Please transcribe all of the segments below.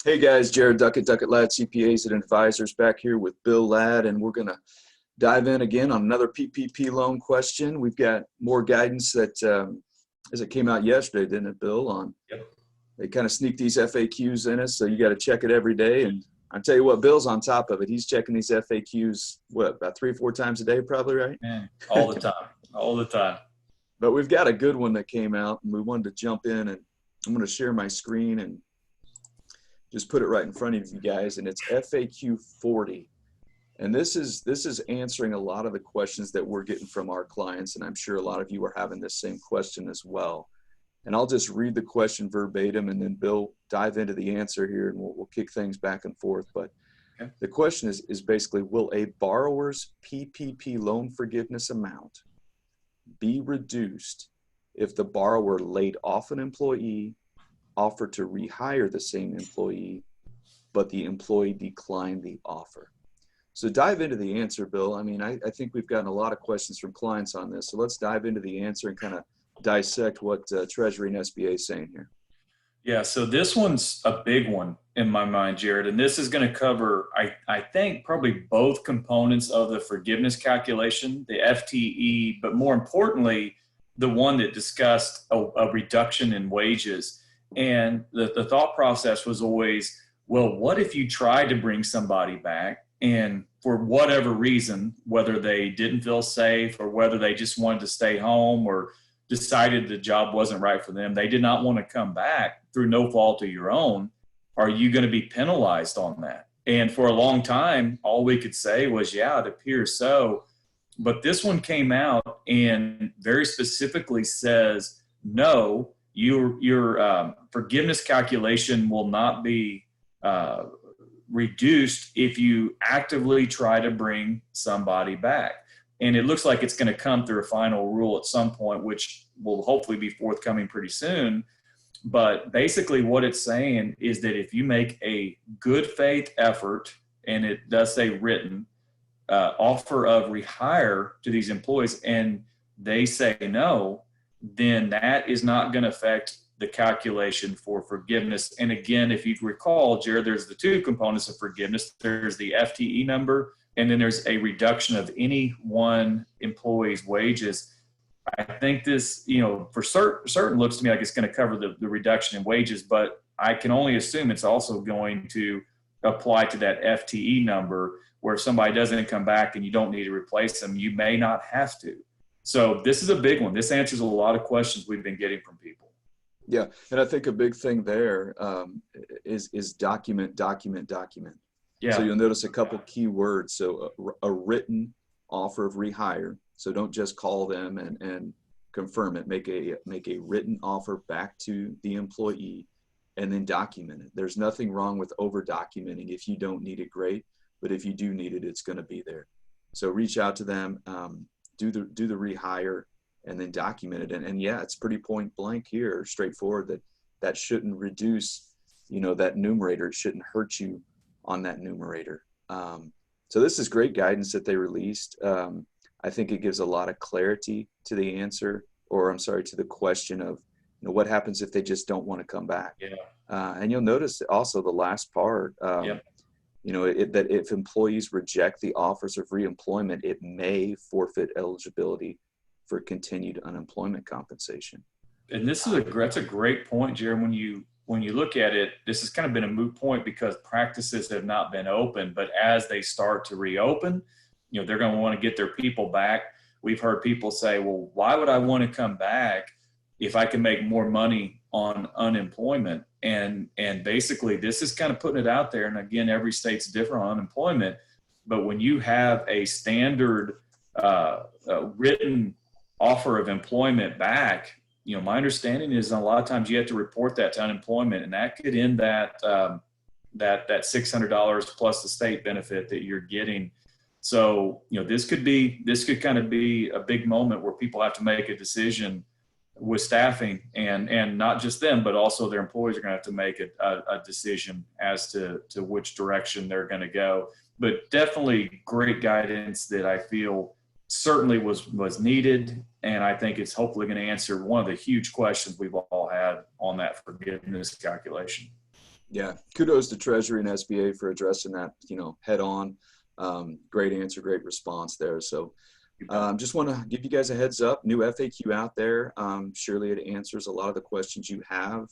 Hey guys, Jared Duckett Ladd CPAs and Advisors back here with Bill Ladd, and we're going to dive in again on another PPP loan question. We've got more guidance that, as it came out yesterday, didn't it, Bill? Yep. They kind of sneak these FAQs in us, so you got to check it every day. And I tell you what, Bill's on top of it. He's checking these FAQs, about 3 or 4 times a day, probably, right? Man, all the time, all the time. But we've got a good one that came out, and we wanted to jump in, and I'm going to share my screen and just put it right in front of you guys, and it's FAQ 40. And this is answering a lot of the questions that we're getting from our clients, and I'm sure a lot of you are having this same question as well. And I'll just read the question verbatim, and then Bill dive into the answer here, and we'll kick things back and forth. But okay. The question is basically, will a borrower's PPP loan forgiveness amount be reduced if the borrower laid off an employee, offered to rehire the same employee, but the employee declined the offer? So dive into the answer, Bill. I mean, I think we've gotten a lot of questions from clients on this. So let's dive into the answer and kind of dissect what Treasury and SBA is saying here. Yeah, so this one's a big one in my mind, Jared, and this is going to cover, I think, probably both components of the forgiveness calculation, the FTE, but more importantly, the one that discussed a reduction in wages. And the thought process was always, well, what if you tried to bring somebody back and for whatever reason, whether they didn't feel safe or whether they just wanted to stay home or decided the job wasn't right for them, they did not want to come back through no fault of your own, are you going to be penalized on that? And for a long time, all we could say was, yeah, it appears so. But this one came out and very specifically says, no, your forgiveness calculation will not be reduced if you actively try to bring somebody back. And it looks like it's going to come through a final rule at some point, which will hopefully be forthcoming pretty soon. But basically what it's saying is that if you make a good faith effort, and it does say written, offer of rehire to these employees, and they say no, then that is not going to affect the calculation for forgiveness. And again, if you recall, Jared, there's the 2 components of forgiveness. There's the FTE number, and then there's a reduction of any one employee's wages. I think this, for certain looks to me like it's going to cover the reduction in wages, but I can only assume it's also going to apply to that FTE number, where if somebody doesn't come back and you don't need to replace them, you may not have to. So this is a big one. This answers a lot of questions we've been getting from people. Yeah, and I think a big thing there is document. Yeah. So you'll notice a couple key words. So a written offer of rehire. So don't just call them and confirm it. Make a written offer back to the employee, and then document it. There's nothing wrong with over documenting. If you don't need it, great. But if you do need it, it's going to be there. So reach out to them, do the rehire, and then document it. And yeah, it's pretty point blank here, straightforward, that shouldn't reduce, that numerator. It shouldn't hurt you on that numerator. So this is great guidance that they released. I think it gives a lot of clarity to the answer, to the question of, what happens if they just don't want to come back? Yeah. And you'll notice also the last part, Yep. That if employees reject the offers of reemployment, it may forfeit eligibility for continued unemployment compensation. And that's a great point, Jared. When you look at it, this has kind of been a moot point because practices have not been open. But as they start to reopen, they're going to want to get their people back. We've heard people say, well, why would I want to come back if I can make more money on unemployment? And basically, this is kind of putting it out there. And again, every state's different on unemployment. But when you have a standard written offer of employment back, my understanding is a lot of times you have to report that to unemployment, and that could end that $600 plus the state benefit that you're getting. So, this could kind of be a big moment where people have to make a decision with staffing, and not just them, but also their employees are going to have to make a decision as to which direction they're going to go. But definitely great guidance that I feel certainly was needed, and I think it's hopefully going to answer one of the huge questions we've all had on that forgiveness calculation. Yeah, kudos to Treasury and SBA for addressing that, head on. Great answer, great response there. So just want to give you guys a heads up, new FAQ out there. Surely it answers a lot of the questions you have.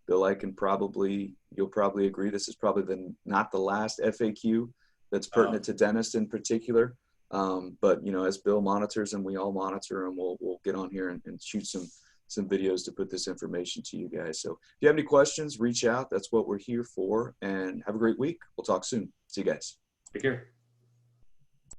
Bill, you'll probably agree, this is probably not the last FAQ that's pertinent to dentists in particular. But as Bill monitors and we all monitor, and we'll get on here and shoot some videos to put this information to you guys. So if you have any questions, reach out. That's what we're here for. And have a great week. We'll talk soon. See you guys. Take care.